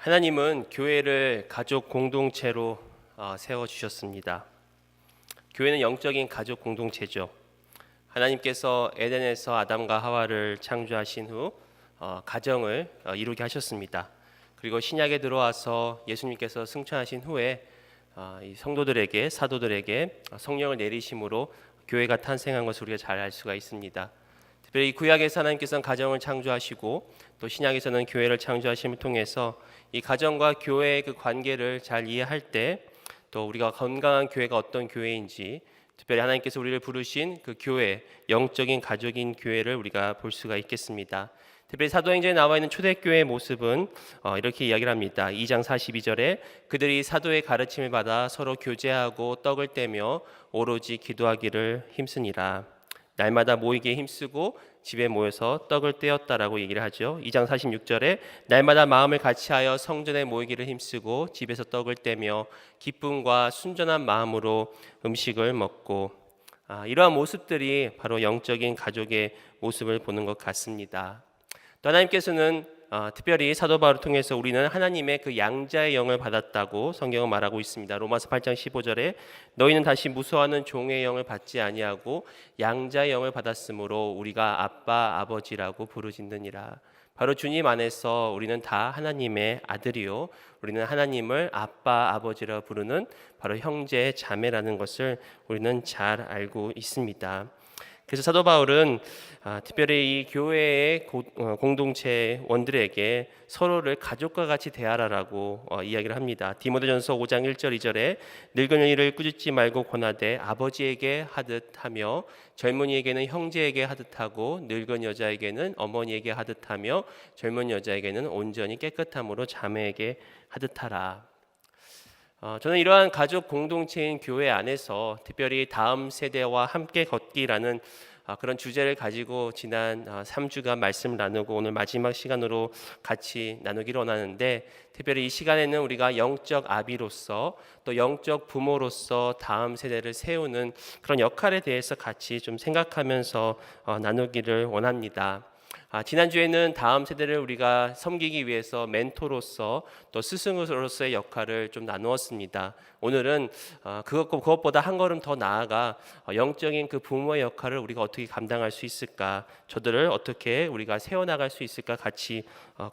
하나님은 교회를 가족 공동체로 세워주셨습니다. 교회는 영적인 가족 공동체죠. 하나님께서 에덴에서 아담과 하와를 창조하신 후 가정을 이루게 하셨습니다. 그리고 신약에 들어와서 예수님께서 승천하신 후에 이 성도들에게, 사도들에게 성령을 내리심으로 교회가 탄생한 것을 우리가 잘 알 수가 있습니다. 특별히 구약에서 하나님께서는 가정을 창조하시고 또 신약에서는 교회를 창조하심을 통해서 이 가정과 교회의 그 관계를 잘 이해할 때 또 우리가 건강한 교회가 어떤 교회인지, 특별히 하나님께서 우리를 부르신 그 교회, 영적인 가족인 교회를 우리가 볼 수가 있겠습니다. 특별히 사도행전에 나와 있는 초대교회의 모습은 이렇게 이야기를 합니다. 2장 42절에 그들이 사도의 가르침을 받아 서로 교제하고 떡을 떼며 오로지 기도하기를 힘쓰니라. 날마다 모이기에 힘쓰고 집에 모여서 떡을 떼었다라고 얘기를 하죠. 2장 46절에 날마다 마음을 같이하여 성전에 모이기를 힘쓰고 집에서 떡을 떼며 기쁨과 순전한 마음으로 음식을 먹고, 이러한 모습들이 바로 영적인 가족의 모습을 보는 것 같습니다. 또 하나님께서는 특별히 사도 바울을 통해서 우리는 하나님의 그 양자의 영을 받았다고 성경은 말하고 있습니다. 로마서 8장 15절에 너희는 다시 무서워하는 종의 영을 받지 아니하고 양자의 영을 받았으므로 우리가 아빠 아버지라고 부르짖느니라. 바로 주님 안에서 우리는 다 하나님의 아들이요, 우리는 하나님을 아빠 아버지라 부르는 바로 형제 자매라는 것을 우리는 잘 알고 있습니다. 그래서 사도 바울은 특별히 이 교회의 공동체 원들에게 서로를 가족과 같이 대하라라고 이야기를 합니다. 디모데전서 5장 1절 2절에 늙은이를 꾸짖지 말고 권하되 아버지에게 하듯 하며 젊은이에게는 형제에게 하듯 하고 늙은 여자에게는 어머니에게 하듯 하며 젊은 여자에게는 온전히 깨끗함으로 자매에게 하듯 하라. 저는 이러한 가족 공동체인 교회 안에서 특별히 다음 세대와 함께 걷기라는 그런 주제를 가지고 지난 3주간 말씀을 나누고 오늘 마지막 시간으로 같이 나누기를 원하는데, 특별히 이 시간에는 우리가 영적 아비로서 또 영적 부모로서 다음 세대를 세우는 그런 역할에 대해서 같이 좀 생각하면서 나누기를 원합니다. 지난주에는 다음 세대를 우리가 섬기기 위해서 멘토로서 또 스승으로서의 역할을 좀 나누었습니다. 오늘은 그것보다 한 걸음 더 나아가 영적인 그 부모의 역할을 우리가 어떻게 감당할 수 있을까, 저들을 어떻게 우리가 세워나갈 수 있을까 같이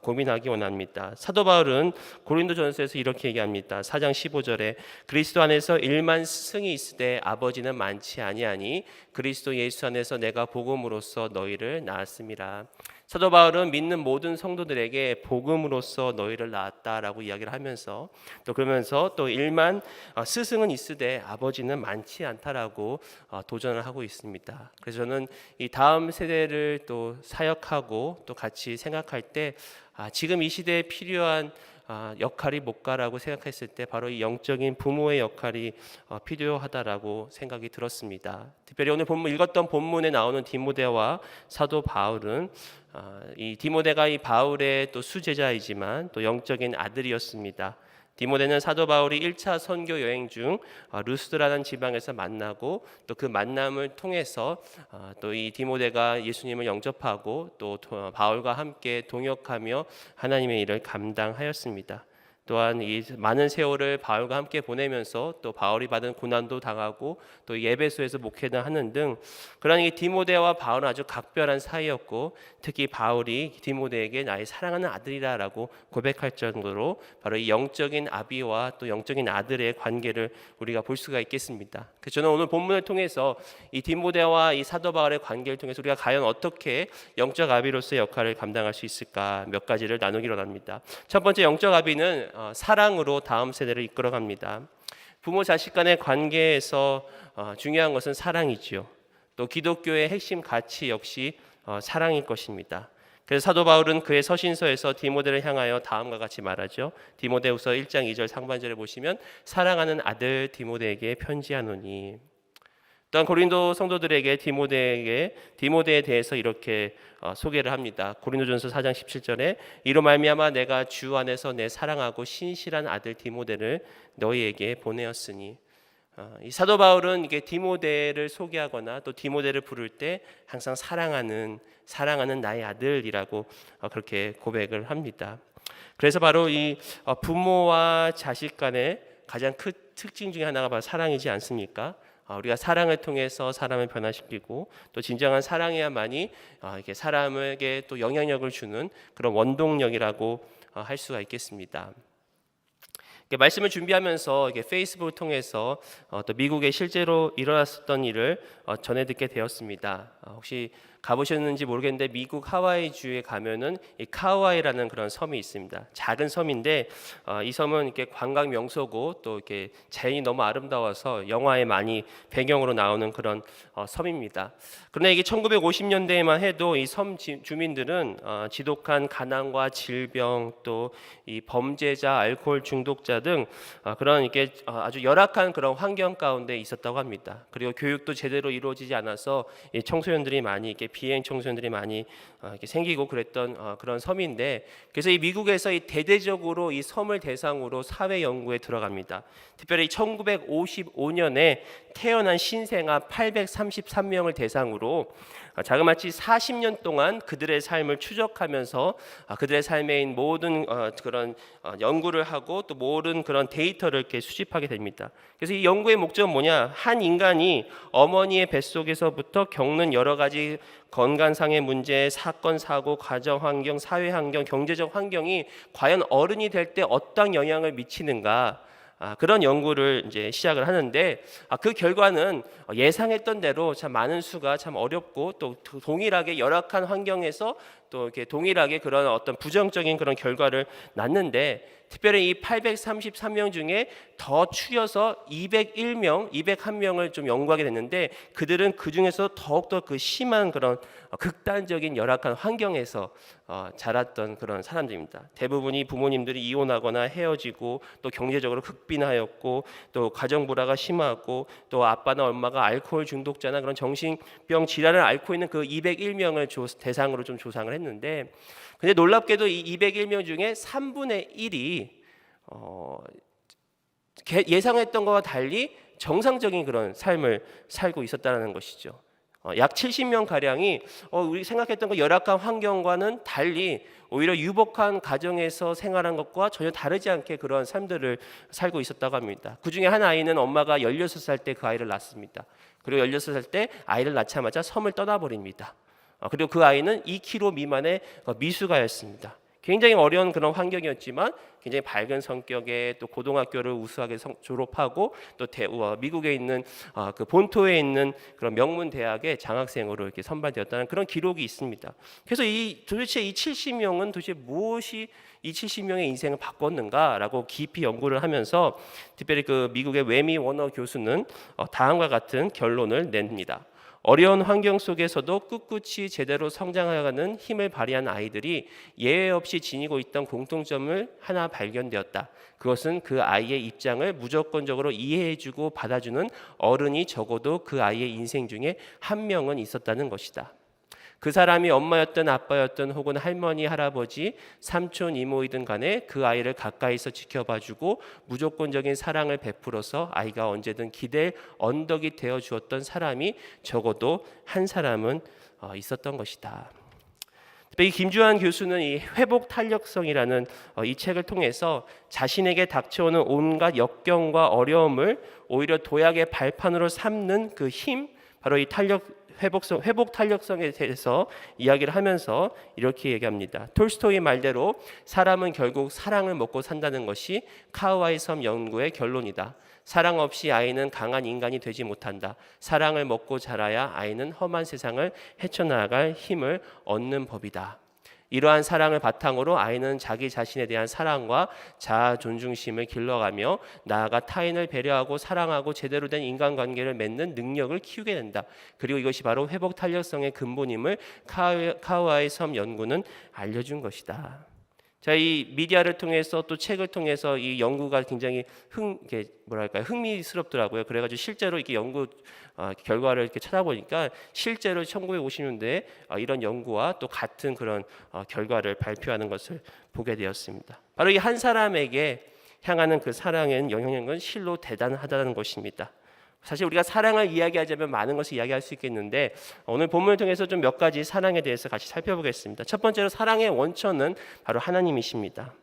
고민하기 원합니다. 사도 바울은 고린도전서에서 이렇게 얘기합니다. 4장 15절에 그리스도 안에서 일만 스승이 있으되 아버지는 많지 아니하니 그리스도 예수 안에서 내가 복음으로써 너희를 낳았음이라. 사도 바울은 믿는 모든 성도들에게 복음으로써 너희를 낳았다라고 이야기를 하면서 그러면서 또 일만 스승은 있으되 아버지는 많지 않다라고 도전을 하고 있습니다. 그래서 저는 이 다음 세대를 또 사역하고 또 같이 생각할 때 지금 이 시대에 필요한 역할이 뭘까라고 생각했을 때 바로 이 영적인 부모의 역할이 필요하다라고 생각이 들었습니다. 특별히 오늘 읽었던 본문에 나오는 디모데와 사도 바울은 이 디모데가 이 바울의 또 수제자이지만 또 영적인 아들이었습니다. 디모데는 사도 바울이 1차 선교 여행 중 루스드라는 지방에서 만나고 또 그 만남을 통해서 또 이 디모데가 예수님을 영접하고 또 바울과 함께 동역하며 하나님의 일을 감당하였습니다. 또한 이 많은 세월을 바울과 함께 보내면서 또 바울이 받은 고난도 당하고 또 예배소에서 목회도 하는 등 그런 이 디모데와 바울은 아주 각별한 사이였고, 특히 바울이 디모데에게 나의 사랑하는 아들이라고 고백할 정도로 바로 이 영적인 아비와 또 영적인 아들의 관계를 우리가 볼 수가 있겠습니다. 그래서 저는 오늘 본문을 통해서 이 디모데와 이 사도 바울의 관계를 통해서 우리가 과연 어떻게 영적 아비로서의 역할을 감당할 수 있을까 몇 가지를 나누기로 합니다. 첫 번째, 영적 아비는 사랑으로 다음 세대를 이끌어갑니다. 부모 자식 간의 관계에서 중요한 것은 사랑이지요. 또 기독교의 핵심 가치 역시 사랑일 것입니다. 그래서 사도 바울은 그의 서신서에서 디모데를 향하여 다음과 같이 말하죠. 디모데후서 1장 2절 상반절에 보시면 사랑하는 아들 디모데에게 편지하노니. 또한 고린도 성도들에게 디모데에 대해서 이렇게 소개를 합니다. 고린도전서 4장 17절에 이로 말미암아 내가 주 안에서 내 사랑하고 신실한 아들 디모데를 너희에게 보내었으니. 이 사도 바울은 이게 디모데를 소개하거나 또 디모데를 부를 때 항상 사랑하는 나의 아들이라고 그렇게 고백을 합니다. 그래서 바로 이 부모와 자식 간의 가장 큰 특징 중에 하나가 바로 사랑이지 않습니까? 우리가 사랑을 통해서 사람을 변화시키고 또 진정한 사랑해야만이 이게 사람에게 또 영향력을 주는 그런 원동력이라고 할 수가 있겠습니다. 말씀을 준비하면서 페이스북을 통해서 또 미국에 실제로 일어났었던 일을 전해 듣게 되었습니다. 혹시 가보셨는지 모르겠는데 미국 하와이주에 가면은 이 카우아이라는 그런 섬이 있습니다. 작은 섬인데 이 섬은 이렇게 관광 명소고 또 이렇게 자연이 너무 아름다워서 영화에 많이 배경으로 나오는 그런 섬입니다. 그러나 이게 1950년대에만 해도 이 섬 주민들은 지독한 가난과 질병 또 이 범죄자, 알코올 중독자 등 그런 이렇게 아주 열악한 그런 환경 가운데 있었다고 합니다. 그리고 교육도 제대로 이루어지지 않아서 이 청소년들이 많이 이렇게 비행 청소년들이 많이 이렇게 생기고 그랬던 그런 섬인데, 그래서 이 미국에서 이 대대적으로 이 섬을 대상으로 사회 연구에 들어갑니다. 특별히 1955년에 태어난 신생아 833명을 대상으로 자그마치 40년 동안 그들의 삶을 추적하면서 그들의 삶에 있는 모든 그런 연구를 하고 또 모든 그런 데이터를 이렇게 수집하게 됩니다. 그래서 이 연구의 목적은 뭐냐? 한 인간이 어머니의 뱃속에서부터 겪는 여러 가지 건강상의 문제, 사건, 사고, 가정 환경, 사회 환경, 경제적 환경이 과연 어른이 될 때 어떤 영향을 미치는가? 그런 연구를 이제 시작을 하는데 그 결과는 예상했던 대로 참 많은 수가 참 어렵고 또 동일하게 열악한 환경에서 또 이렇게 동일하게 그런 어떤 부정적인 그런 결과를 낳는데, 특별히 이 833명 중에 더 추려서 201명을 좀 연구하게 됐는데 그들은 그 중에서 더욱더 그 심한 그런 극단적인 열악한 환경에서 자랐던 그런 사람들입니다. 대부분이 부모님들이 이혼하거나 헤어지고 또 경제적으로 극빈하였고 또 가정 불화가 심하고 또 아빠나 엄마가 알코올 중독자나 그런 정신병 질환을 앓고 있는 그 201명을 대상으로 좀 조상을 했는데, 근데 놀랍게도 이 201명 중에 3분의 1이 예상했던 것과 달리 정상적인 그런 삶을 살고 있었다는 것이죠. 약 70명 가량이 우리 생각했던 그 열악한 환경과는 달리 오히려 유복한 가정에서 생활한 것과 전혀 다르지 않게 그런 삶들을 살고 있었다고 합니다. 그 중에 한 아이는 엄마가 16살 때 그 아이를 낳습니다. 그리고 16살 때 아이를 낳자마자 섬을 떠나버립니다. 그리고 그 아이는 2kg 미만의 미숙아였습니다. 굉장히 어려운 그런 환경이었지만 굉장히 밝은 성격에 또 고등학교를 우수하게 졸업하고 또 미국에 있는 그 본토에 있는 그런 명문 대학의 장학생으로 이렇게 선발되었다는 그런 기록이 있습니다. 그래서 도대체 이 70명은 도대체 무엇이 이 70명의 인생을 바꿨는가라고 깊이 연구를 하면서 특별히 그 미국의 웨미 워너 교수는 다음과 같은 결론을 냅니다. 어려운 환경 속에서도 꿋꿋이 제대로 성장하여가는 힘을 발휘한 아이들이 예외 없이 지니고 있던 공통점을 하나 발견되었다. 그것은 그 아이의 입장을 무조건적으로 이해해주고 받아주는 어른이 적어도 그 아이의 인생 중에 한 명은 있었다는 것이다. 그 사람이 엄마였든 아빠였든 혹은 할머니, 할아버지, 삼촌, 이모이든 간에 그 아이를 가까이서 지켜봐주고 무조건적인 사랑을 베풀어서 아이가 언제든 기댈 언덕이 되어 주었던 사람이 적어도 한 사람은 있었던 것이다. 이 김주환 교수는 이 회복 탄력성이라는 이 책을 통해서 자신에게 닥쳐오는 온갖 역경과 어려움을 오히려 도약의 발판으로 삼는 그 힘, 바로 이 회복 탄력성에 대해서 이야기를 하면서 이렇게 얘기합니다. 톨스토이 말대로 사람은 결국 사랑을 먹고 산다는 것이 카우아이 섬 연구의 결론이다. 사랑 없이 아이는 강한 인간이 되지 못한다. 사랑을 먹고 자라야 아이는 험한 세상을 헤쳐나갈 힘을 얻는 법이다. 이러한 사랑을 바탕으로 아이는 자기 자신에 대한 사랑과 자아 존중심을 길러가며 나아가 타인을 배려하고 사랑하고 제대로 된 인간관계를 맺는 능력을 키우게 된다. 그리고 이것이 바로 회복 탄력성의 근본임을 카우아이 섬 연구는 알려준 것이다. 자, 이 미디어를 통해서 또 책을 통해서 이 연구가 굉장히 흥미스럽더라고요. 그래가지고 실제로 이렇게 연구 결과를 이렇게 찾아보니까 실제로 1950년대에 이런 연구와 또 같은 그런 결과를 발표하는 것을 보게 되었습니다. 바로 이 한 사람에게 향하는 그 사랑의 영향력은 실로 대단하다는 것입니다. 사실 우리가 사랑을 이야기하자면 많은 것을 이야기할 수 있겠는데 오늘 본문을 통해서 좀 몇 가지 사랑에 대해서 같이 살펴보겠습니다. 첫 번째로 사랑의 원천은 바로 하나님이십니다.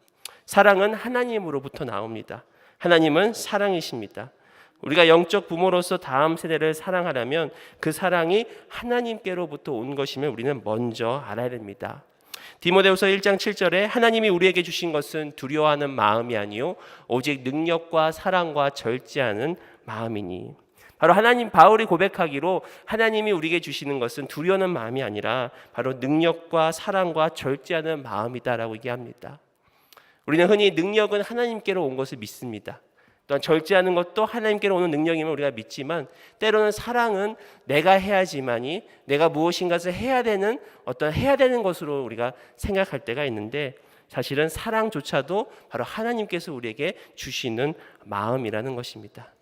사랑은 하나님으로부터 나옵니다. 하나님은 사랑이십니다. 우리가 영적 부모로서 다음 세대를 사랑하려면 그 사랑이 하나님께로부터 온 것임을 우리는 먼저 알아야 됩니다. 디모데후서 1장 7절에 하나님이 우리에게 주신 것은 두려워하는 마음이 아니요 오직 능력과 사랑과 절제하는 마음이니. 바로 하나님 바울이 고백하기로 하나님이 우리에게 주시는 것은 두려워하는 마음이 아니라 바로 능력과 사랑과 절제하는 마음이다라고 얘기합니다. 우리는 흔히 능력은 하나님께로 온 것을 믿습니다. 또한 절제하는 것도 하나님께로 오는 능력임을 우리가 믿지만 때로는 사랑은 내가 해야지만이 내가 무엇인가를 해야 되는 것으로 우리가 생각할 때가 있는데 사실은 사랑조차도 바로 하나님께서 우리에게 주시는 마음이라는 것입니다.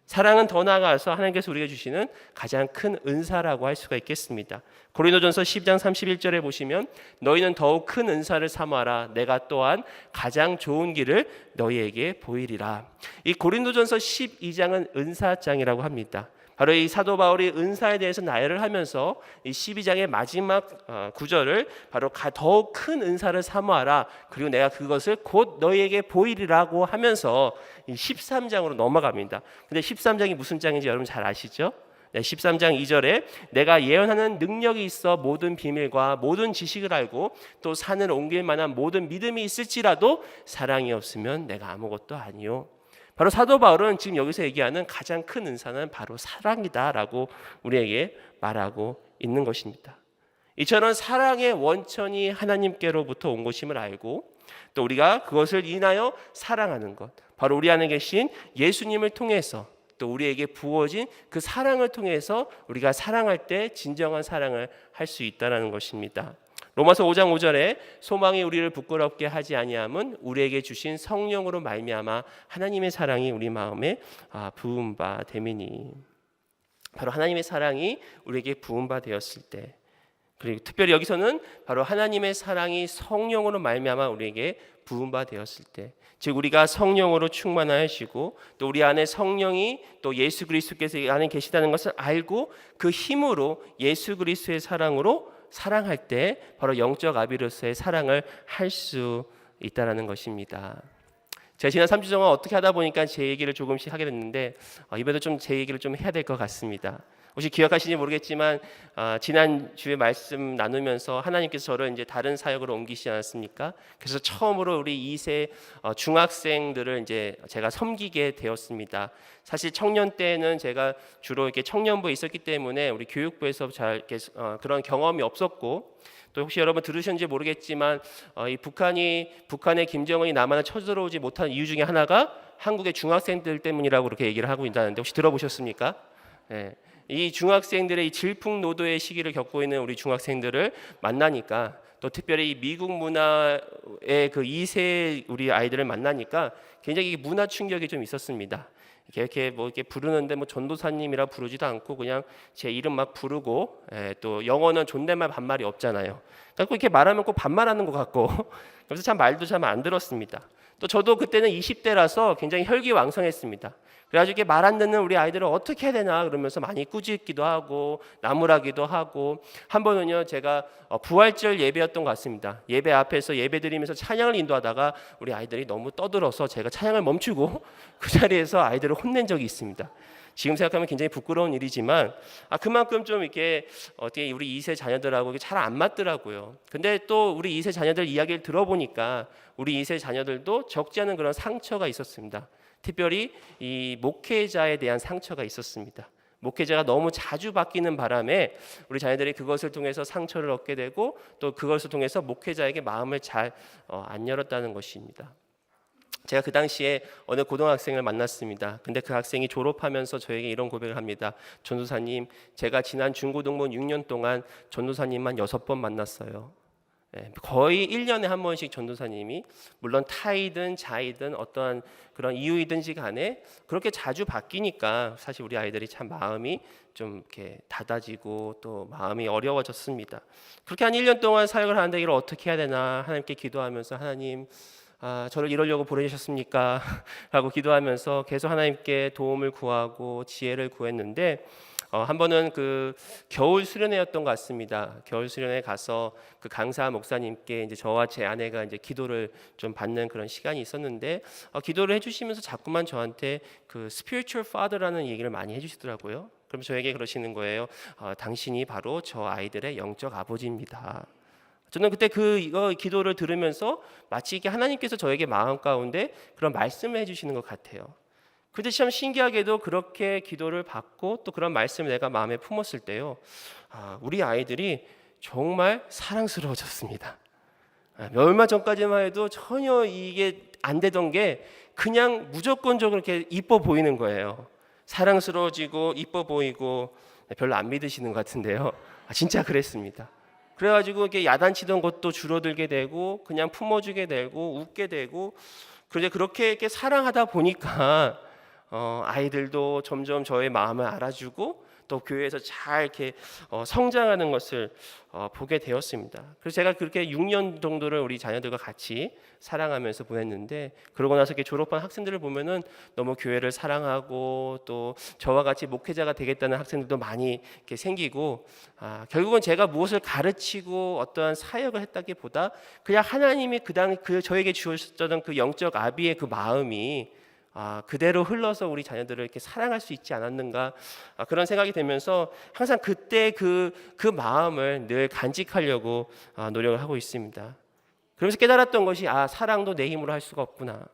사랑은 더 나아가서 하나님께서 우리에게 주시는 가장 큰 은사라고 할 수가 있겠습니다. 고린도전서 10장 31절에 보시면 너희는 더욱 큰 은사를 사모하라 내가 또한 가장 좋은 길을 너희에게 보이리라. 이 고린도전서 12장은 은사장이라고 합니다. 바로 이 사도 바울이 은사에 대해서 나열을 하면서 이 12장의 마지막 구절을 바로 더욱 큰 은사를 사모하라 그리고 내가 그것을 곧 너희에게 보이리라고 하면서 이 13장으로 넘어갑니다. 근데 13장이 무슨 장인지 여러분 잘 아시죠? 13장 2절에 내가 예언하는 능력이 있어 모든 비밀과 모든 지식을 알고 또 산을 옮길 만한 모든 믿음이 있을지라도 사랑이 없으면 내가 아무것도 아니요. 바로 사도 바울은 지금 여기서 얘기하는 가장 큰 은사는 바로 사랑이다라고 우리에게 말하고 있는 것입니다. 이처럼 사랑의 원천이 하나님께로부터 온 것임을 알고 또 우리가 그것을 인하여 사랑하는 것, 바로 우리 안에 계신 예수님을 통해서 또 우리에게 부어진 그 사랑을 통해서 우리가 사랑할 때 진정한 사랑을 할 수 있다는 것입니다. 로마서 5장 5절에 소망이 우리를 부끄럽게 하지 아니함은 우리에게 주신 성령으로 말미암아 하나님의 사랑이 우리 마음에 부은 바 됨이니. 바로 하나님의 사랑이 우리에게 부은 바 되었을 때, 그리고 특별히 여기서는 바로 하나님의 사랑이 성령으로 말미암아 우리에게 부은 바 되었을 때, 즉 우리가 성령으로 충만하시고 또 우리 안에 성령이 또 예수 그리스도께서 안에 계시다는 것을 알고 그 힘으로 예수 그리스도의 사랑으로 사랑할 때 바로 영적 아비로서의 사랑을 할 수 있다는 것입니다. 제가 지난 3주 동안 어떻게 하다 보니까 제 얘기를 조금씩 하게 됐는데 이번에도 좀 제 얘기를 좀 해야 될 것 같습니다. 혹시 기억하시는지 모르겠지만 지난 주에 말씀 나누면서 하나님께서 저를 이제 다른 사역으로 옮기시지 않았습니까? 그래서 처음으로 우리 2세 중학생들을 이제 제가 섬기게 되었습니다. 사실 청년 때는 제가 주로 이렇게 청년부에 있었기 때문에 우리 교육부에서 잘 이렇게 그런 경험이 없었고, 또 혹시 여러분 들으셨는지 모르겠지만 이 북한의 김정은이 남한을 쳐들어오지 못한 이유 중에 하나가 한국의 중학생들 때문이라고 그렇게 얘기를 하고 있다는데 혹시 들어보셨습니까? 네. 이 중학생들의 이 질풍노도의 시기를 겪고 있는 우리 중학생들을 만나니까, 또 특별히 이 미국 문화의 그 2세 우리 아이들을 만나니까 굉장히 문화 충격이 좀 있었습니다. 이렇게 뭐 이렇게 부르는데 뭐 전도사님이라 부르지도 않고 그냥 제 이름 막 부르고, 또 영어는 존댓말 반말이 없잖아요. 그래서 이렇게 말하면 꼭 반말하는 것 같고 그래서 참 말도 참 안 들었습니다. 또 저도 그때는 20대라서 굉장히 혈기왕성했습니다. 그래가지고 이렇게 말 안 듣는 우리 아이들을 어떻게 해야 되나 그러면서 많이 꾸짖기도 하고 나무라기도 하고, 한 번은요 제가 부활절 예배였던 것 같습니다. 예배 앞에서 예배 드리면서 찬양을 인도하다가 우리 아이들이 너무 떠들어서 제가 찬양을 멈추고 그 자리에서 아이들을 혼낸 적이 있습니다. 지금 생각하면 굉장히 부끄러운 일이지만 그만큼 좀 이렇게 어떻게 우리 2세 자녀들하고 잘 안 맞더라고요. 근데 또 우리 2세 자녀들 이야기를 들어보니까 우리 2세 자녀들도 적지 않은 그런 상처가 있었습니다. 특별히 이 목회자에 대한 상처가 있었습니다. 목회자가 너무 자주 바뀌는 바람에 우리 자녀들이 그것을 통해서 상처를 얻게 되고 또 그것을 통해서 목회자에게 마음을 잘 안 열었다는 것입니다. 제가 그 당시에 어느 고등학생을 만났습니다. 근데 그 학생이 졸업하면서 저에게 이런 고백을 합니다. 전도사님, 제가 지난 중고등부 6년 동안 전도사님만 6번 만났어요. 거의 1년에 한 번씩 전도사님이, 물론 타이든 자이든 어떠한 그런 이유이든지 간에 그렇게 자주 바뀌니까 사실 우리 아이들이 참 마음이 좀 이렇게 닫아지고 또 마음이 어려워졌습니다. 그렇게 한 1년 동안 사역을 하는데 이걸 어떻게 해야 되나 하나님께 기도하면서, 하나님 저를 이러려고 보내주셨습니까? 라고 기도하면서 계속 하나님께 도움을 구하고 지혜를 구했는데 한 번은 그 겨울 수련회였던 것 같습니다. 겨울 수련회 가서 그 강사 목사님께 이제 저와 제 아내가 이제 기도를 좀 받는 그런 시간이 있었는데 기도를 해주시면서 자꾸만 저한테 그 spiritual father라는 얘기를 많이 해주시더라고요. 그럼 저에게 그러시는 거예요. 당신이 바로 저 아이들의 영적 아버지입니다. 저는 그때 이거 기도를 들으면서 마치 이게 하나님께서 저에게 마음 가운데 그런 말씀을 해주시는 것 같아요. 근데 참 신기하게도 그렇게 기도를 받고 또 그런 말씀을 내가 마음에 품었을 때요, 우리 아이들이 정말 사랑스러워졌습니다. 얼마 전까지만 해도 전혀 이게 안 되던 게 그냥 무조건적으로 이렇게 이뻐 보이는 거예요. 사랑스러워지고 이뻐 보이고. 별로 안 믿으시는 것 같은데요. 진짜 그랬습니다. 그래가지고 이렇게 야단치던 것도 줄어들게 되고 그냥 품어주게 되고 웃게 되고. 그런데 그렇게 이렇게 사랑하다 보니까 아이들도 점점 저의 마음을 알아주고 또 교회에서 잘 이렇게 성장하는 것을 보게 되었습니다. 그래서 제가 그렇게 6년 정도를 우리 자녀들과 같이 사랑하면서 보냈는데, 그러고 나서 이렇게 졸업한 학생들을 보면은 너무 교회를 사랑하고 또 저와 같이 목회자가 되겠다는 학생들도 많이 이렇게 생기고, 결국은 제가 무엇을 가르치고 어떠한 사역을 했다기보다 그냥 하나님이 저에게 주셨던 그 영적 아비의 그 마음이 그대로 흘러서 우리 자녀들을 이렇게 사랑할 수 있지 않았는가, 그런 생각이 들면서 항상 그때 그 마음을 늘 간직하려고 노력을 하고 있습니다. 그러면서 깨달았던 것이 사랑도 내 힘으로 할 수가 없구나.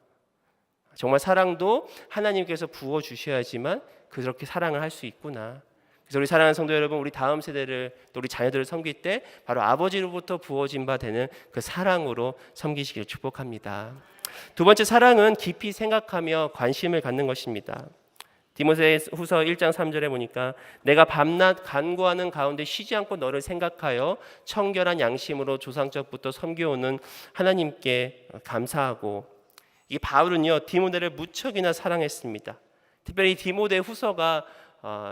정말 사랑도 하나님께서 부어 주셔야지만 그렇게 사랑을 할 수 있구나. 그래서 우리 사랑하는 성도 여러분, 우리 다음 세대를 또 우리 자녀들을 섬길 때 바로 아버지로부터 부어진 바 되는 그 사랑으로 섬기시길 축복합니다. 두 번째, 사랑은 깊이 생각하며 관심을 갖는 것입니다. 디모데후서 1장 3절에 보니까 내가 밤낮 간구하는 가운데 쉬지 않고 너를 생각하여 청결한 양심으로 조상적부터 섬겨오는 하나님께 감사하고. 이 바울은요, 디모데를 무척이나 사랑했습니다. 특별히 디모데후서가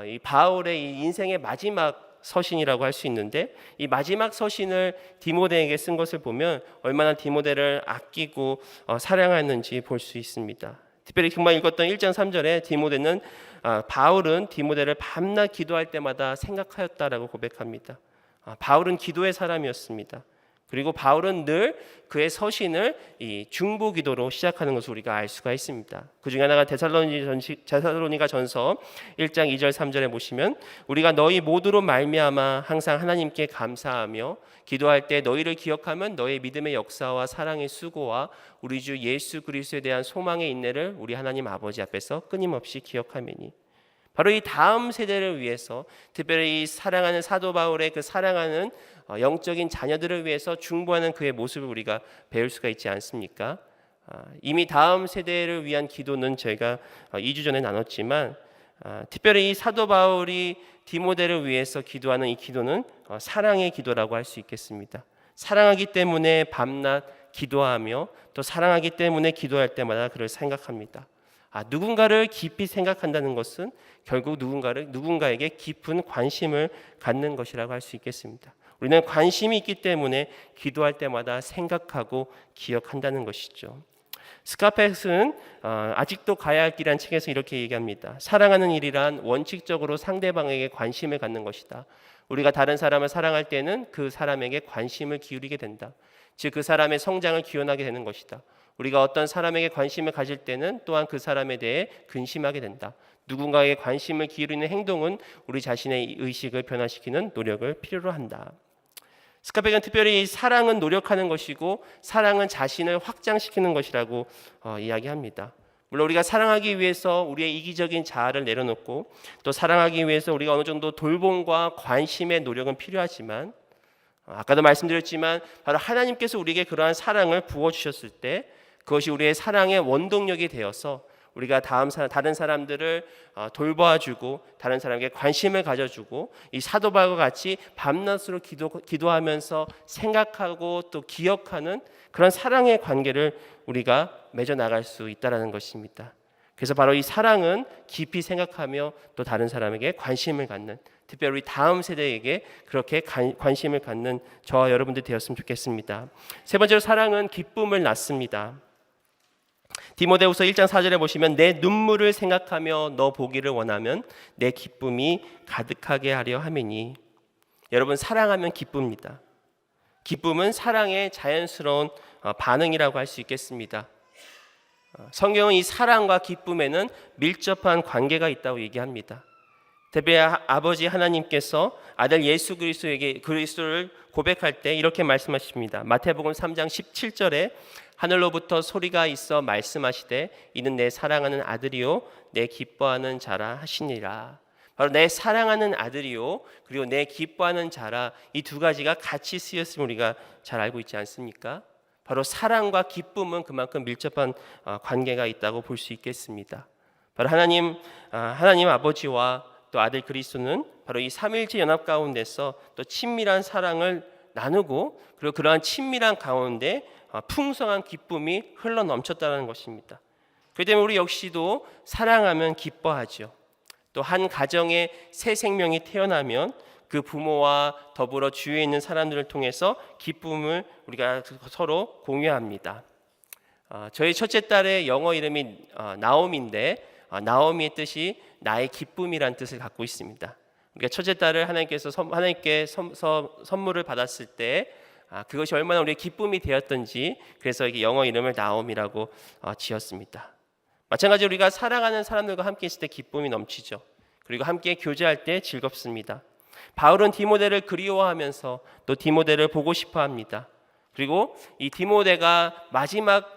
이 바울의 이 인생의 마지막 서신이라고 할 수 있는데, 이 마지막 서신을 디모데에게 쓴 것을 보면 얼마나 디모데를 아끼고 사랑했는지 볼 수 있습니다. 특별히 정말 읽었던 1장 3절에 바울은 디모데를 밤낮 기도할 때마다 생각하였다라고 고백합니다. 바울은 기도의 사람이었습니다. 그리고 바울은 늘 그의 서신을 이 중보 기도로 시작하는 것을 우리가 알 수가 있습니다. 그 중에 하나가 데살로니가 전서 1장 2절 3절에 보시면 우리가 너희 모두로 말미암아 항상 하나님께 감사하며 기도할 때 너희를 기억하면 너희 믿음의 역사와 사랑의 수고와 우리 주 예수 그리스도에 대한 소망의 인내를 우리 하나님 아버지 앞에서 끊임없이 기억하매니. 바로 이 다음 세대를 위해서, 특별히 이 사랑하는 사도 바울의 그 사랑하는 영적인 자녀들을 위해서 중보하는 그의 모습을 우리가 배울 수가 있지 않습니까? 이미 다음 세대를 위한 기도는 저희가 2주 전에 나눴지만, 특별히 이 사도 바울이 디모데를 위해서 기도하는 이 기도는 사랑의 기도라고 할 수 있겠습니다. 사랑하기 때문에 밤낮 기도하며 또 사랑하기 때문에 기도할 때마다 그를 생각합니다. 누군가를 깊이 생각한다는 것은 결국 누군가에게 깊은 관심을 갖는 것이라고 할 수 있겠습니다. 우리는 관심이 있기 때문에 기도할 때마다 생각하고 기억한다는 것이죠. 스카페스는 아직도 가야 할 길이라는 책에서 이렇게 얘기합니다. 사랑하는 일이란 원칙적으로 상대방에게 관심을 갖는 것이다. 우리가 다른 사람을 사랑할 때는 그 사람에게 관심을 기울이게 된다. 즉 그 사람의 성장을 기원하게 되는 것이다. 우리가 어떤 사람에게 관심을 가질 때는 또한 그 사람에 대해 근심하게 된다. 누군가에게 관심을 기울이는 행동은 우리 자신의 의식을 변화시키는 노력을 필요로 한다. 스카페는 특별히 사랑은 노력하는 것이고 사랑은 자신을 확장시키는 것이라고 이야기합니다. 물론 우리가 사랑하기 위해서 우리의 이기적인 자아를 내려놓고 또 사랑하기 위해서 우리가 어느 정도 돌봄과 관심의 노력은 필요하지만, 아까도 말씀드렸지만 바로 하나님께서 우리에게 그러한 사랑을 부어주셨을 때 그것이 우리의 사랑의 원동력이 되어서 우리가 다른 사람들을 돌봐주고 다른 사람에게 관심을 가져주고 이 사도 바울과 같이 밤낮으로 기도하면서 생각하고 또 기억하는 그런 사랑의 관계를 우리가 맺어나갈 수 있다는 것입니다. 그래서 바로 이 사랑은 깊이 생각하며 또 다른 사람에게 관심을 갖는, 특별히 우리 다음 세대에게 그렇게 관심을 갖는 저와 여러분들 되었으면 좋겠습니다. 세 번째로, 사랑은 기쁨을 낳습니다. 디모데후서 1장 4절에 보시면 내 눈물을 생각하며 너 보기를 원하면 내 기쁨이 가득하게 하려 함이니. 여러분, 사랑하면 기쁩니다. 기쁨은 사랑의 자연스러운 반응이라고 할 수 있겠습니다. 성경은 이 사랑과 기쁨에는 밀접한 관계가 있다고 얘기합니다. 특별히 아버지 하나님께서 아들 예수 그리스도에게 그리스도를 고백할 때 이렇게 말씀하십니다. 마태복음 3장 17절에 하늘로부터 소리가 있어 말씀하시되 이는 내 사랑하는 아들이요 내 기뻐하는 자라 하시니라. 바로 내 사랑하는 아들이요 그리고 내 기뻐하는 자라, 이 두 가지가 같이 쓰였음을 우리가 잘 알고 있지 않습니까? 바로 사랑과 기쁨은 그만큼 밀접한 관계가 있다고 볼 수 있겠습니다. 바로 하나님 아버지와 또 아들 그리스도는 바로 이 삼위일체 연합 가운데서 또 친밀한 사랑을 나누고, 그리고 그러한 친밀한 가운데 풍성한 기쁨이 흘러 넘쳤다는 것입니다. 그렇기 때문에 우리 역시도 사랑하면 기뻐하죠. 또 한 가정에 새 생명이 태어나면 그 부모와 더불어 주위에 있는 사람들을 통해서 기쁨을 우리가 서로 공유합니다. 저희 첫째 딸의 영어 이름이 나옴인데, 나오미의 뜻이 나의 기쁨이란 뜻을 갖고 있습니다. 우리가 첫째 딸을 하나님께 선물을 받았을 때 그것이 얼마나 우리의 기쁨이 되었던지, 그래서 이게 영어 이름을 나옴이라고 지었습니다. 마찬가지로 우리가 사랑하는 사람들과 함께 있을 때 기쁨이 넘치죠. 그리고 함께 교제할 때 즐겁습니다. 바울은 디모데를 그리워하면서 또 디모데를 보고 싶어 합니다. 그리고 이 디모데가 마지막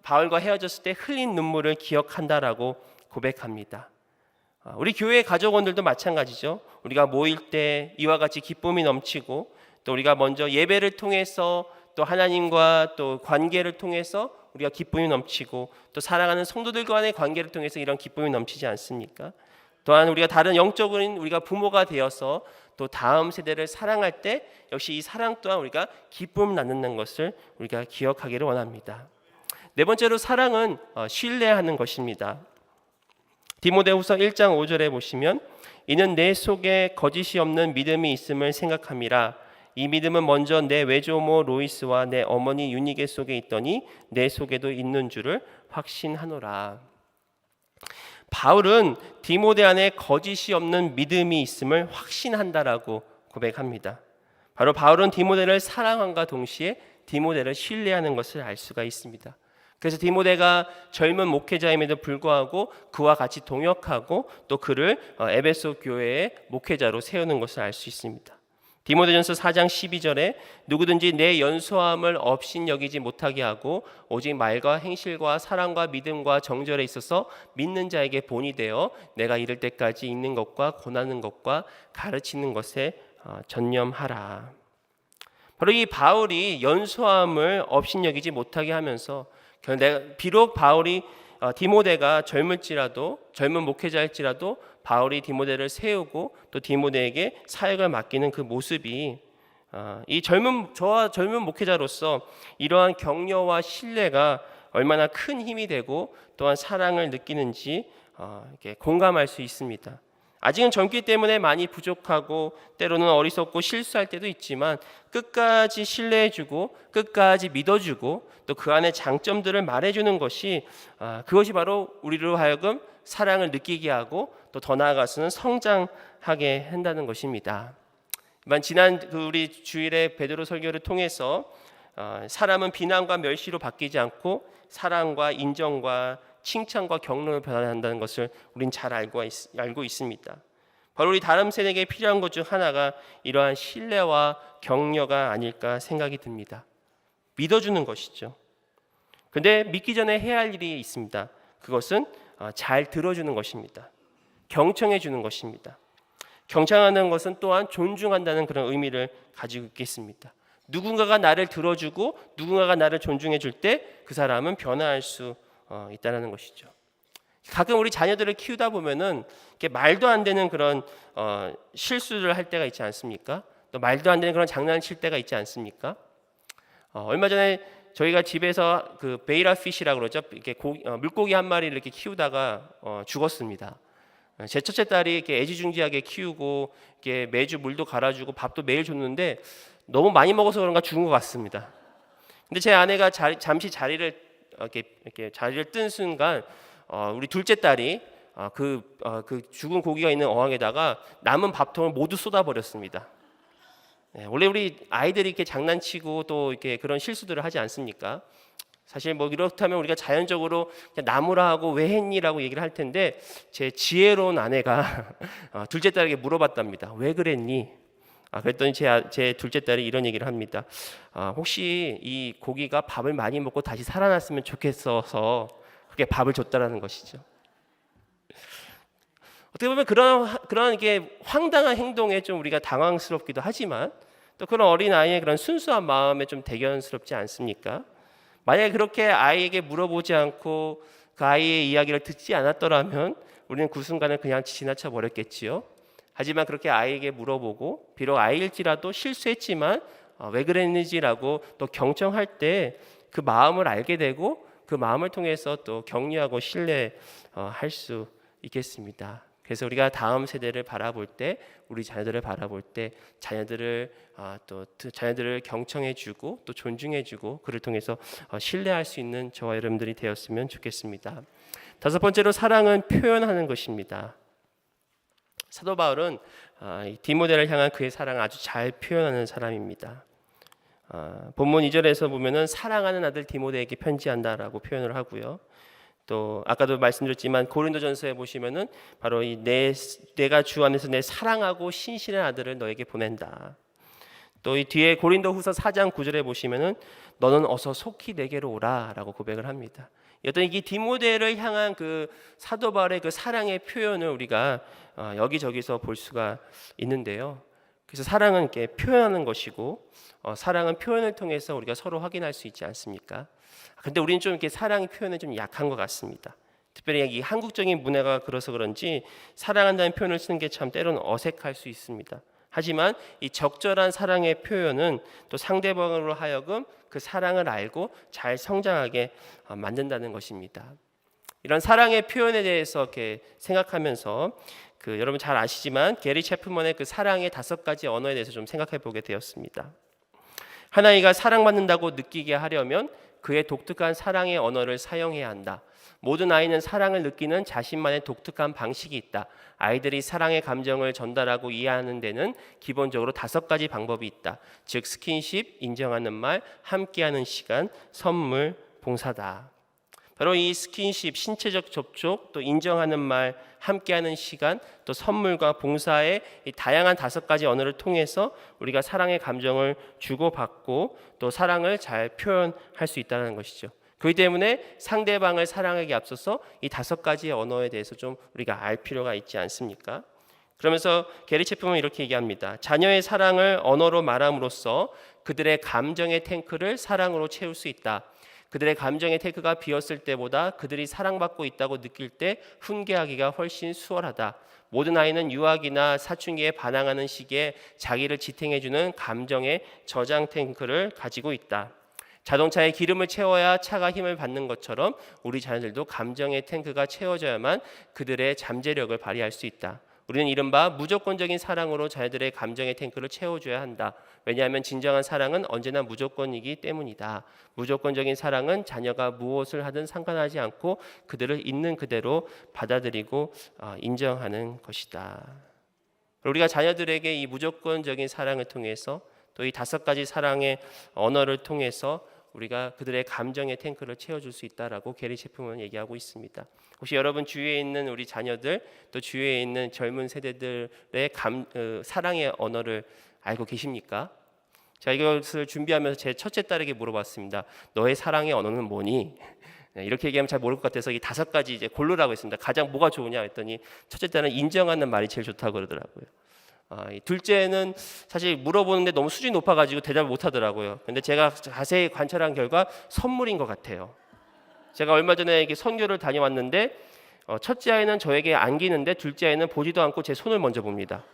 바울과 헤어졌을 때 흘린 눈물을 기억한다라고 고백합니다. 우리 교회 가족원들도 마찬가지죠. 우리가 모일 때 이와 같이 기쁨이 넘치고, 또 우리가 먼저 예배를 통해서 또 하나님과 또 관계를 통해서 우리가 기쁨이 넘치고, 또 사랑하는 성도들 간의 관계를 통해서 이런 기쁨이 넘치지 않습니까? 또한 우리가 다른 영적인 우리가 부모가 되어서 또 다음 세대를 사랑할 때 역시 이 사랑 또한 우리가 기쁨을 나누는 것을 우리가 기억하기를 원합니다. 네 번째로 사랑은 신뢰하는 것입니다. 디모데후서 1장 5절에 보시면 이는 내 속에 거짓이 없는 믿음이 있음을 생각함이라. 이 믿음은 먼저 내 외조모 로이스와 내 어머니 유니게 속에 있더니 내 속에도 있는 줄을 확신하노라. 바울은 디모데 안에 거짓이 없는 믿음이 있음을 확신한다라고 고백합니다. 바로 바울은 디모데를 사랑함과 동시에 디모데를 신뢰하는 것을 알 수가 있습니다. 그래서 디모데가 젊은 목회자임에도 불구하고 그와 같이 동역하고 또 그를 에베소 교회의 목회자로 세우는 것을 알 수 있습니다. 디모데전서 4장 12절에 누구든지 내 연소함을 업신여기지 못하게 하고 오직 말과 행실과 사랑과 믿음과 정절에 있어서 믿는 자에게 본이 되어 내가 이를 때까지 읽는 것과 권하는 것과 가르치는 것에 전념하라. 바로 이 바울이 연소함을 업신여기지 못하게 하면서 비록 바울이 디모데가 젊은 목회자일지라도 바울이 디모데를 세우고 또 디모데에게 사역을 맡기는 그 모습이 저와 젊은 목회자로서 이러한 격려와 신뢰가 얼마나 큰 힘이 되고 또한 사랑을 느끼는지 이렇게 공감할 수 있습니다. 아직은 젊기 때문에 많이 부족하고 때로는 어리석고 실수할 때도 있지만 끝까지 신뢰해주고 끝까지 믿어주고 또 그 안에 장점들을 말해주는 것이 그것이 바로 우리로 하여금 사랑을 느끼게 하고 또 더 나아가서는 성장하게 한다는 것입니다. 지난 우리 주일에 베드로 설교를 통해서 사람은 비난과 멸시로 바뀌지 않고 사랑과 인정과 칭찬과 격려를 변화한다는 것을 우린 잘 알고 있습니다. 바로 우리 다음 세대에게 필요한 것 중 하나가 이러한 신뢰와 격려가 아닐까 생각이 듭니다. 믿어주는 것이죠. 그런데 믿기 전에 해야 할 일이 있습니다. 그것은 잘 들어주는 것입니다. 경청해 주는 것입니다. 경청하는 것은 또한 존중한다는 그런 의미를 가지고 있겠습니다. 누군가가 나를 들어주고 누군가가 나를 존중해 줄 때 그 사람은 변화할 수 있다는 것이죠. 가끔 우리 자녀들을 키우다 보면은 이렇게 말도 안 되는 그런 실수를 할 때가 있지 않습니까? 또 말도 안 되는 그런 장난을 칠 때가 있지 않습니까? 얼마 전에 저희가 집에서 그 베이라 피시라고 그러죠. 이렇게 물고기 한 마리를 이렇게 키우다가 죽었습니다. 제 첫째 딸이 이렇게 애지중지하게 키우고 이렇게 매주 물도 갈아주고 밥도 매일 줬는데 너무 많이 먹어서 그런가 죽은 것 같습니다. 근데 제 아내가 잠시 자리를 이렇게 자리를 뜬 순간 우리 둘째 딸이 그 죽은 고기가 있는 어항에다가 남은 밥통을 모두 쏟아버렸습니다. 원래 우리 아이들이 이렇게 장난치고 또 이렇게 그런 실수들을 하지 않습니까? 사실 뭐 이렇다면 우리가 자연적으로 그냥 나무라 하고 왜 했니라고 얘기를 할 텐데 제 지혜로운 아내가 둘째 딸에게 물어봤답니다. 왜 그랬니? 그랬더니 제 둘째 딸이 이런 얘기를 합니다. 혹시 이 고기가 밥을 많이 먹고 다시 살아났으면 좋겠어서 그렇게 밥을 줬다라는 것이죠. 어떻게 보면 그런 이게 황당한 행동에 좀 우리가 당황스럽기도 하지만 또 그런 어린 아이의 그런 순수한 마음에 좀 대견스럽지 않습니까? 만약에 그렇게 아이에게 물어보지 않고 그 아이의 이야기를 듣지 않았더라면 우리는 그 순간을 그냥 지나쳐 버렸겠지요. 하지만 그렇게 아이에게 물어보고 비록 아이일지라도 실수했지만 왜 그랬는지라고 또 경청할 때 그 마음을 알게 되고 그 마음을 통해서 또 격려하고 신뢰할 수 있겠습니다. 그래서 우리가 다음 세대를 바라볼 때, 우리 자녀들을 바라볼 때 자녀들을 경청해주고 또 존중해주고 그를 통해서 신뢰할 수 있는 저와 여러분들이 되었으면 좋겠습니다. 다섯 번째로 사랑은 표현하는 것입니다. 사도 바울은 디모데를 향한 그의 사랑을 아주 잘 표현하는 사람입니다. 본문 2절에서 보면은 사랑하는 아들 디모데에게 편지한다라고 표현을 하고요. 또 아까도 말씀드렸지만 고린도전서에 보시면은 바로 이 내가 주 안에서 내 사랑하고 신실한 아들을 너에게 보낸다. 또 이 뒤에 고린도후서 4장 9절에 보시면은 너는 어서 속히 내게로 오라라고 고백을 합니다. 어떤 이 디모데를 향한 그 사도 바울의 그 사랑의 표현을 우리가 여기저기서 볼 수가 있는데요. 그래서 사랑은 이렇게 표현하는 것이고 사랑은 표현을 통해서 우리가 서로 확인할 수 있지 않습니까? 근데 우리는 좀 이렇게 사랑의 표현에 좀 약한 것 같습니다. 특별히 이 한국적인 문화가 그래서 그런지 사랑한다는 표현을 쓰는 게 참 때로는 어색할 수 있습니다. 하지만 이 적절한 사랑의 표현은 또 상대방으로 하여금 그 사랑을 알고 잘 성장하게 만든다는 것입니다. 이런 사랑의 표현에 대해서 이렇게 생각하면서 여러분 잘 아시지만 게리 채플먼의 그 사랑의 5가지 언어에 대해서 좀 생각해 보게 되었습니다. 한 아이가 사랑받는다고 느끼게 하려면 그의 독특한 사랑의 언어를 사용해야 한다. 모든 아이는 사랑을 느끼는 자신만의 독특한 방식이 있다. 아이들이 사랑의 감정을 전달하고 이해하는 데는 기본적으로 5가지 방법이 있다. 즉 스킨십, 인정하는 말, 함께하는 시간, 선물, 봉사다. 바로 이 스킨십, 신체적 접촉, 또 인정하는 말, 함께하는 시간, 또 선물과 봉사의 이 다양한 5가지 언어를 통해서 우리가 사랑의 감정을 주고받고 또 사랑을 잘 표현할 수 있다는 것이죠. 그렇기 때문에 상대방을 사랑하기 앞서서 이 5가지의 언어에 대해서 좀 우리가 알 필요가 있지 않습니까? 그러면서 게리 채플먼은 이렇게 얘기합니다. 자녀의 사랑을 언어로 말함으로써 그들의 감정의 탱크를 사랑으로 채울 수 있다. 그들의 감정의 탱크가 비었을 때보다 그들이 사랑받고 있다고 느낄 때 훈계하기가 훨씬 수월하다. 모든 아이는 유아기나 사춘기에 반항하는 시기에 자기를 지탱해주는 감정의 저장 탱크를 가지고 있다. 자동차에 기름을 채워야 차가 힘을 받는 것처럼 우리 자녀들도 감정의 탱크가 채워져야만 그들의 잠재력을 발휘할 수 있다. 우리는 이른바 무조건적인 사랑으로 자녀들의 감정의 탱크를 채워줘야 한다. 왜냐하면 진정한 사랑은 언제나 무조건이기 때문이다. 무조건적인 사랑은 자녀가 무엇을 하든 상관하지 않고 그들을 있는 그대로 받아들이고 인정하는 것이다. 우리가 자녀들에게 이 무조건적인 사랑을 통해서 또 이 5가지 사랑의 언어를 통해서 우리가 그들의 감정의 탱크를 채워줄 수 있다라고 게리 채플먼은 얘기하고 있습니다. 혹시 여러분 주위에 있는 우리 자녀들 또 주위에 있는 젊은 세대들의 사랑의 언어를 알고 계십니까? 제가 이것을 준비하면서 제 첫째 딸에게 물어봤습니다. 너의 사랑의 언어는 뭐니? 이렇게 얘기하면 잘 모를 것 같아서 이 5가지 이제 고르라고 했습니다. 가장 뭐가 좋으냐 했더니 첫째 딸은 인정하는 말이 제일 좋다고 그러더라고요. 둘째는 사실 물어보는데 너무 수준이 높아가지고 대답을 못하더라고요. 근데 제가 자세히 관찰한 결과 선물인 것 같아요. 제가 얼마 전에 이렇게 선교를 다녀왔는데 첫째 아이는 저에게 안기는데 둘째 아이는 보지도 않고 제 손을 먼저 봅니다.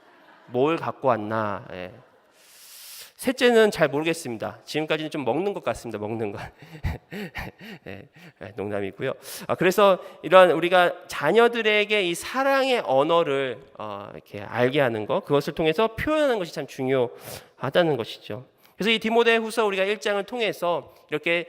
뭘 갖고 왔나. 셋째는 잘 모르겠습니다. 지금까지는 좀 먹는 것 같습니다. 먹는 것. 농담이고요. 그래서 이러한 우리가 자녀들에게 이 사랑의 언어를 이렇게 알게 하는 것, 그것을 통해서 표현하는 것이 참 중요하다는 것이죠. 그래서 이 디모데후서 우리가 1장을 통해서 이렇게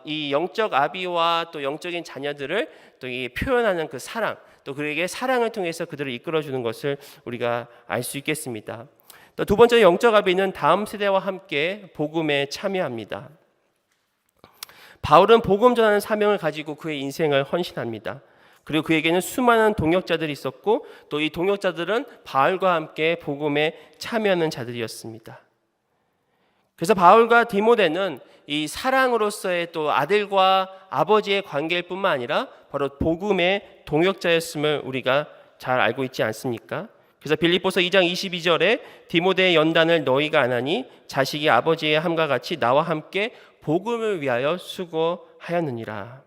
이 영적 아비와 또 영적인 자녀들을 또 이 표현하는 그 사랑, 또 그에게 사랑을 통해서 그들을 이끌어주는 것을 우리가 알 수 있겠습니다. 또 두 번째 영적 아비는 다음 세대와 함께 복음에 참여합니다. 바울은 복음 전하는 사명을 가지고 그의 인생을 헌신합니다. 그리고 그에게는 수많은 동역자들이 있었고 또 이 동역자들은 바울과 함께 복음에 참여하는 자들이었습니다. 그래서 바울과 디모데는 이 사랑으로서의 또 아들과 아버지의 관계일 뿐만 아니라 바로 복음의 동역자였음을 우리가 잘 알고 있지 않습니까? 그래서 빌립보서 2장 22절에 디모데의 연단을 너희가 안 하니 자식이 아버지의 함과 같이 나와 함께 복음을 위하여 수고하였느니라.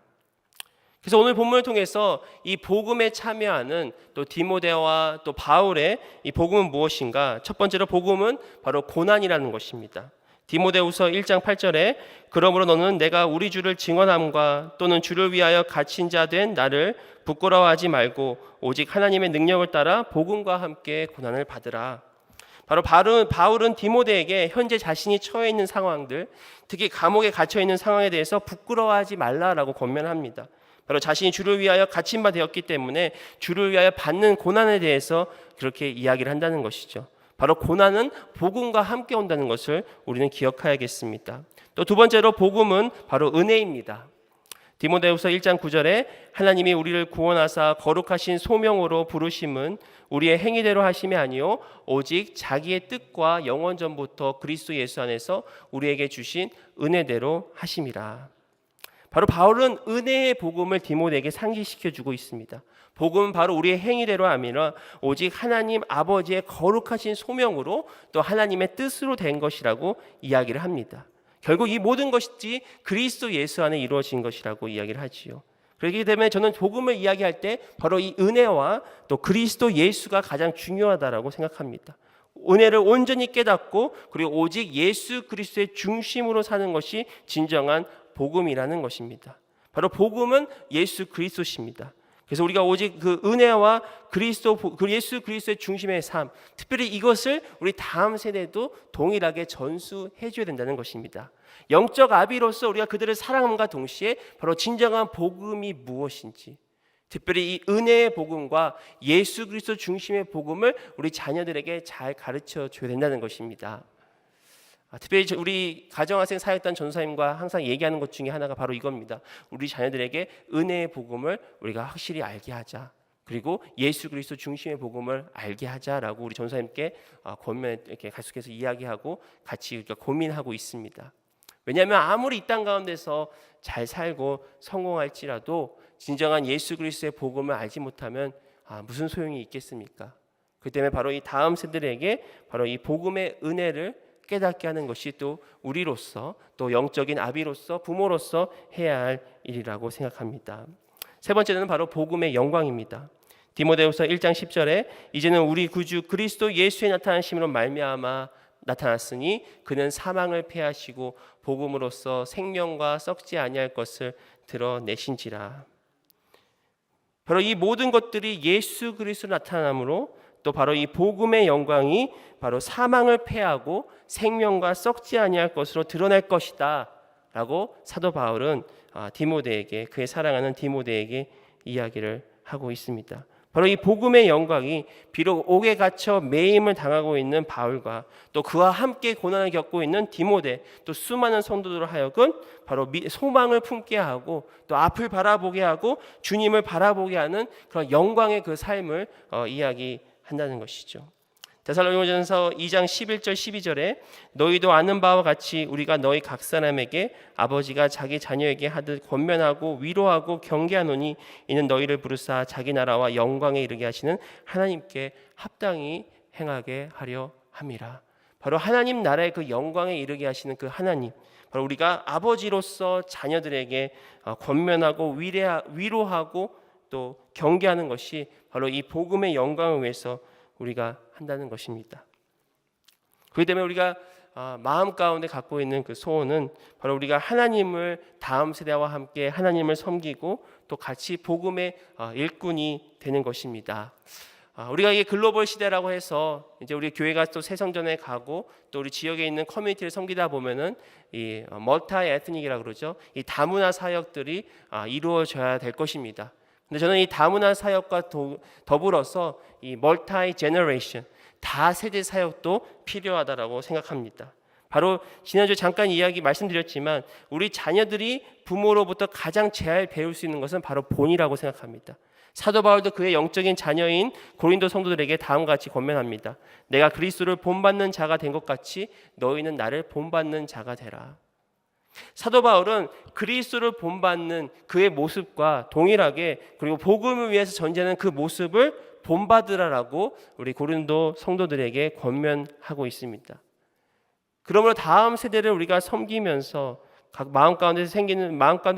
그래서 오늘 본문을 통해서 이 복음에 참여하는 또 디모데와 또 바울의 이 복음은 무엇인가? 첫 번째로 복음은 바로 고난이라는 것입니다. 디모데후서 1장 8절에 그러므로 너는 내가 우리 주를 증언함과 또는 주를 위하여 갇힌 자 된 나를 부끄러워하지 말고 오직 하나님의 능력을 따라 복음과 함께 고난을 받으라. 바로 바울은 디모데에게 현재 자신이 처해 있는 상황들, 특히 감옥에 갇혀 있는 상황에 대해서 부끄러워하지 말라라고 권면합니다. 바로 자신이 주를 위하여 갇힌 바 되었기 때문에 주를 위하여 받는 고난에 대해서 그렇게 이야기를 한다는 것이죠. 바로 고난은 복음과 함께 온다는 것을 우리는 기억해야겠습니다. 또 두 번째로 복음은 바로 은혜입니다. 디모데후서 1장 9절에 하나님이 우리를 구원하사 거룩하신 소명으로 부르심은 우리의 행위대로 하심이 아니요 오직 자기의 뜻과 영원 전부터 그리스도 예수 안에서 우리에게 주신 은혜대로 하심이라. 바로 바울은 은혜의 복음을 디모데에게 상기시켜주고 있습니다. 복음은 바로 우리의 행위대로 아니라 오직 하나님 아버지의 거룩하신 소명으로 또 하나님의 뜻으로 된 것이라고 이야기를 합니다. 결국 이 모든 것이 그리스도 예수 안에 이루어진 것이라고 이야기를 하지요. 그렇기 때문에 저는 복음을 이야기할 때 바로 이 은혜와 또 그리스도 예수가 가장 중요하다라고 생각합니다. 은혜를 온전히 깨닫고 그리고 오직 예수 그리스도의 중심으로 사는 것이 진정한 복음이라는 것입니다. 바로 복음은 예수 그리스도십니다. 그래서 우리가 오직 그 은혜와 예수 그리스도의 중심의 삶, 특별히 이것을 우리 다음 세대도 동일하게 전수해 줘야 된다는 것입니다. 영적 아비로서 우리가 그들을 사랑함과 동시에 바로 진정한 복음이 무엇인지, 특별히 이 은혜의 복음과 예수 그리스도 중심의 복음을 우리 자녀들에게 잘 가르쳐 줘야 된다는 것입니다. 특별히 우리 가정학생 사역단 전사님과 항상 얘기하는 것 중에 하나가 바로 이겁니다. 우리 자녀들에게 은혜의 복음을 우리가 확실히 알게 하자. 그리고 예수 그리스도 중심의 복음을 알게 하자라고 우리 전사님께 권면 이렇게 계속해서 이야기하고 같이 고민하고 있습니다. 왜냐하면 아무리 이 땅 가운데서 잘 살고 성공할지라도 진정한 예수 그리스도의 복음을 알지 못하면 무슨 소용이 있겠습니까? 그렇기 때문에 바로 이 다음 세대들에게 바로 이 복음의 은혜를 깨닫게 하는 것이 또 우리로서 또 영적인 아비로서 부모로서 해야 할 일이라고 생각합니다. 세 번째는 바로 복음의 영광입니다. 디모데후서 1장 10절에 이제는 우리 구주 그리스도 예수의 나타나심으로 말미암아 나타났으니 그는 사망을 패하시고 복음으로써 생명과 썩지 아니할 것을 드러내신지라. 바로 이 모든 것들이 예수 그리스도 나타남으로 또 바로 이 복음의 영광이 바로 사망을 패하고 생명과 썩지 아니할 것으로 드러날 것이다 라고 사도 바울은 디모데에게, 그의 사랑하는 디모데에게 이야기를 하고 있습니다. 바로 이 복음의 영광이 비록 옥에 갇혀 매임을 당하고 있는 바울과 또 그와 함께 고난을 겪고 있는 디모데, 또 수많은 성도들을 하여금 바로 소망을 품게 하고 또 앞을 바라보게 하고 주님을 바라보게 하는 그런 영광의 그 삶을 이야기한다는 것이죠. 데살로니가전서 2장 11절 12절에 너희도 아는 바와 같이 우리가 너희 각 사람에게 아버지가 자기 자녀에게 하듯 권면하고 위로하고 경계하노니 이는 너희를 부르사 자기 나라와 영광에 이르게 하시는 하나님께 합당히 행하게 하려 함이라. 바로 하나님 나라의 그 영광에 이르게 하시는 그 하나님, 바로 우리가 아버지로서 자녀들에게 권면하고 위로하고 또 경계하는 것이 바로 이 복음의 영광을 위해서 우리가 한다는 것입니다. 그렇기 때문에 우리가 마음 가운데 갖고 있는 그 소원은 바로 우리가 하나님을 다음 세대와 함께 하나님을 섬기고 또 같이 복음의 일꾼이 되는 것입니다. 우리가 이게 글로벌 시대라고 해서 이제 우리 교회가 또 새성전에 가고 또 우리 지역에 있는 커뮤니티를 섬기다 보면은 이 멀티 에트닉이라고 그러죠. 이 다문화 사역들이 이루어져야 될 것입니다. 근데 저는 이 다문화 사역과 더불어서 이 멀티 제너레이션, 다세대 사역도 필요하다라고 생각합니다. 바로 지난주 잠깐 말씀드렸지만 우리 자녀들이 부모로부터 가장 잘 배울 수 있는 것은 바로 본이라고 생각합니다. 사도 바울도 그의 영적인 자녀인 고린도 성도들에게 다음과 같이 권면합니다. 내가 그리스도를 본받는 자가 된 것 같이 너희는 나를 본받는 자가 되라. 사도 바울은 그리스도를 본받는 그의 모습과 동일하게 그리고 복음을 위해서 전제하는 그 모습을 본받으라라고 우리 고린도 성도들에게 권면하고 있습니다. 그러므로 다음 세대를 우리가 섬기면서 각 마음 가운데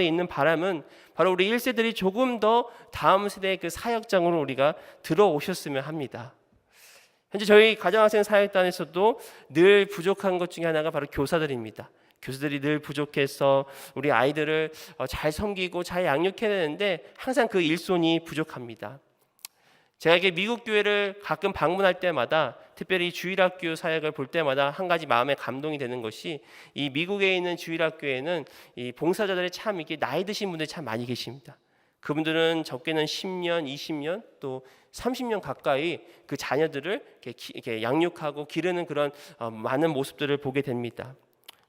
있는 바람은 바로 우리 1세들이 조금 더 다음 세대의 그 사역장으로 우리가 들어오셨으면 합니다. 현재 저희 가정학생 사역단에서도 늘 부족한 것 중에 하나가 바로 교사들입니다. 교사들이 늘 부족해서 우리 아이들을 잘 섬기고 잘 양육해야 되는데 항상 그 일손이 부족합니다. 제가 이게 미국 교회를 가끔 방문할 때마다 특별히 주일학교 사역을 볼 때마다 한 가지 마음에 감동이 되는 것이 이 미국에 있는 주일학교에는 이 봉사자들이 참 이렇게 나이 드신 분들이 참 많이 계십니다. 그분들은 적게는 10년, 20년 또 30년 가까이 그 자녀들을 이렇게 양육하고 기르는 그런 많은 모습들을 보게 됩니다.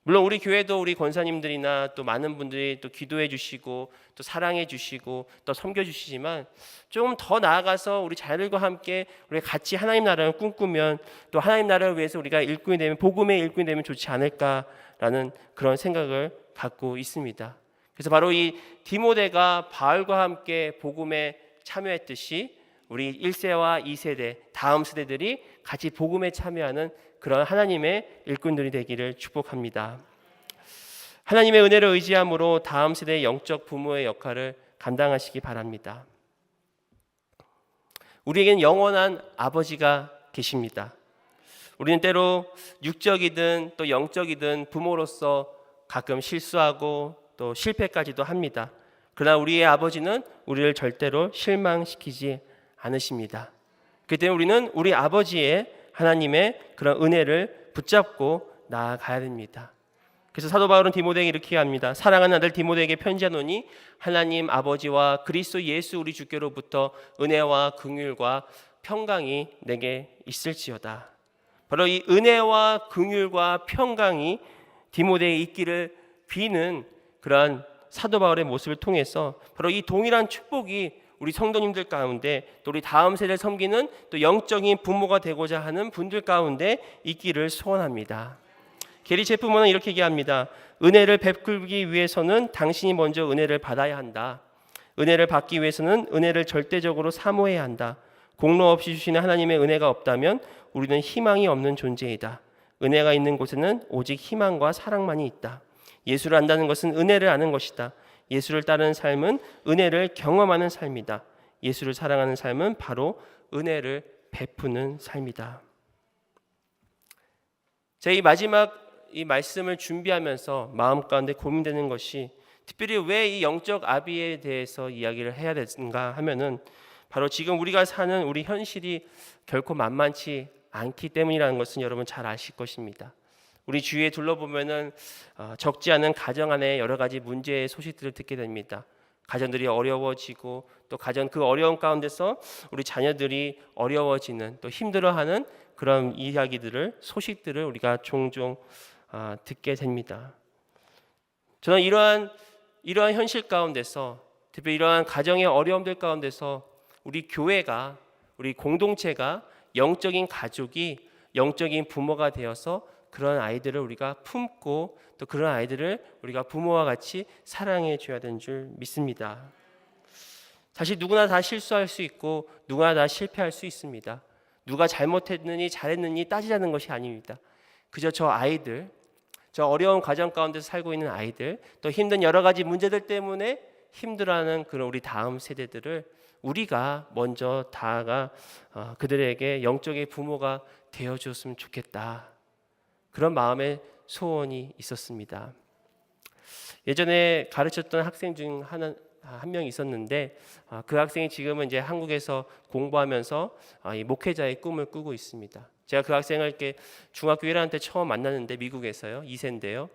물론 우리 교회도 우리 권사님들이나 또 많은 분들이 또 기도해 주시고 또 사랑해 주시고 또 섬겨 주시지만 좀 더 나아가서 우리 자녀들과 함께 우리 같이 하나님 나라를 꿈꾸면 또 하나님 나라를 위해서 우리가 일꾼이 되면 복음의 일꾼이 되면 좋지 않을까라는 그런 생각을 갖고 있습니다. 그래서 바로 이 디모데가 바울과 함께 복음에 참여했듯이 우리 1세와 2세대 다음 세대들이 같이 복음에 참여하는 그런 하나님의 일꾼들이 되기를 축복합니다. 하나님의 은혜를 의지함으로 다음 세대의 영적 부모의 역할을 감당하시기 바랍니다. 우리에게는 영원한 아버지가 계십니다. 우리는 때로 육적이든 또 영적이든 부모로서 가끔 실수하고 또 실패까지도 합니다. 그러나 우리의 아버지는 우리를 절대로 실망시키지 않으십니다. 그렇기 때문에 우리는 우리 아버지의 하나님의 그런 은혜를 붙잡고 나아가야 됩니다. 그래서 사도 바울은 디모데에게 이렇게 합니다. 사랑하는 아들 디모데에게 편지하노니 하나님 아버지와 그리스도 예수 우리 주께로부터 은혜와 긍휼과 평강이 내게 있을지어다. 바로 이 은혜와 긍휼과 평강이 디모데에 있기를 비는 그러한 사도 바울의 모습을 통해서 바로 이 동일한 축복이 우리 성도님들 가운데 또 우리 다음 세대를 섬기는 또 영적인 부모가 되고자 하는 분들 가운데 있기를 소원합니다. 게리 체프먼은 이렇게 얘기합니다. 은혜를 베풀기 위해서는 당신이 먼저 은혜를 받아야 한다. 은혜를 받기 위해서는 은혜를 절대적으로 사모해야 한다. 공로 없이 주시는 하나님의 은혜가 없다면 우리는 희망이 없는 존재이다. 은혜가 있는 곳에는 오직 희망과 사랑만이 있다. 예수를 안다는 것은 은혜를 아는 것이다. 예수를 따르는 삶은 은혜를 경험하는 삶이다. 예수를 사랑하는 삶은 바로 은혜를 베푸는 삶이다. 제가 이 마지막 이 말씀을 준비하면서 마음 가운데 고민되는 것이 특별히 왜 이 영적 아비에 대해서 이야기를 해야 되는가 하면은 바로 지금 우리가 사는 우리 현실이 결코 만만치 않기 때문이라는 것은 여러분 잘 아실 것입니다. 우리 주위에 둘러보면은 적지 않은 가정 안에 여러 가지 문제의 소식들을 듣게 됩니다. 가정들이 어려워지고 또 가정 그 어려움 가운데서 우리 자녀들이 어려워지는 또 힘들어하는 그런 소식들을 우리가 종종 듣게 됩니다. 저는 이러한 현실 가운데서 특별히 이러한 가정의 어려움들 가운데서 우리 교회가 우리 공동체가 영적인 가족이 영적인 부모가 되어서 그런 아이들을 우리가 품고 또 그런 아이들을 우리가 부모와 같이 사랑해 줘야 되는 줄 믿습니다. 사실 누구나 다 실수할 수 있고 누구나 다 실패할 수 있습니다. 누가 잘못했느니 잘했느니 따지자는 것이 아닙니다. 그저 저 아이들, 저 어려운 가정 가운데서 살고 있는 아이들, 또 힘든 여러 가지 문제들 때문에 힘들어하는 그런 우리 다음 세대들을 우리가 먼저 다가 그들에게 영적인 부모가 되어줬으면 좋겠다. 그런 마음의 소원이 있었습니다. 예전에 가르쳤던 학생 중 한 명 있었는데 그 학생이 지금은 이제 한국에서 공부하면서 이 목회자의 꿈을 꾸고 있습니다. 제가 그 학생을 이렇게 중학교 1학년 때 처음 만났는데 미국에서요. 2세인데요.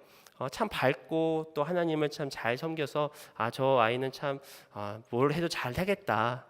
참 밝고 또 하나님을 참 잘 섬겨서 저 아이는 참 뭘 해도 잘 하겠다.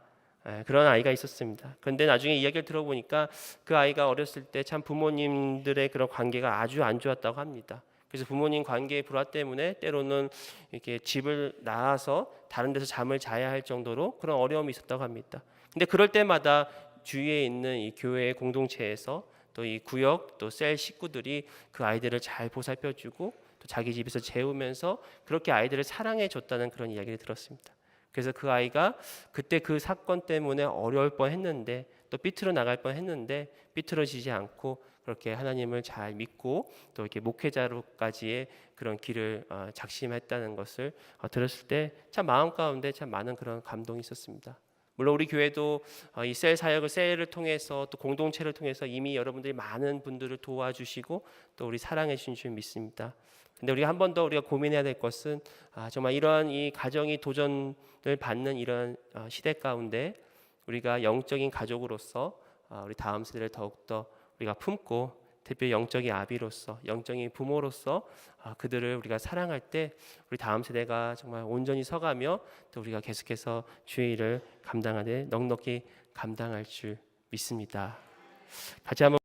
그런 아이가 있었습니다. 그런데 나중에 이야기를 들어보니까 그 아이가 어렸을 때 참 부모님들의 그런 관계가 아주 안 좋았다고 합니다. 그래서 부모님 관계의 불화 때문에 때로는 이렇게 집을 나와서 다른 데서 잠을 자야 할 정도로 그런 어려움이 있었다고 합니다. 근데 그럴 때마다 주위에 있는 이 교회 공동체에서 또 이 구역 또 셀 식구들이 그 아이들을 잘 보살펴주고 또 자기 집에서 재우면서 그렇게 아이들을 사랑해 줬다는 그런 이야기를 들었습니다. 그래서 그 아이가 그때 그 사건 때문에 어려울 뻔했는데 또 삐뚤어 나갈 뻔했는데 삐뚤어지지 않고 그렇게 하나님을 잘 믿고 또 이렇게 목회자로까지의 그런 길을 작심했다는 것을 들었을 때 참 마음 가운데 참 많은 그런 감동이 있었습니다. 물론 우리 교회도 이 셀 사역을 셀을 통해서 또 공동체를 통해서 이미 여러분들이 많은 분들을 도와주시고 또 우리 사랑해 주신 줄 믿습니다. 근데 우리가 한 번 더 우리가 고민해야 될 것은 정말 이러한 이 가정이 도전을 받는 이런 시대 가운데 우리가 영적인 가족으로서 우리 다음 세대를 더욱더 우리가 품고 특별히 영적인 아비로서 영적인 부모로서 그들을 우리가 사랑할 때 우리 다음 세대가 정말 온전히 서가며 또 우리가 계속해서 주의 일을 감당하되 넉넉히 감당할 줄 믿습니다. 같이 한번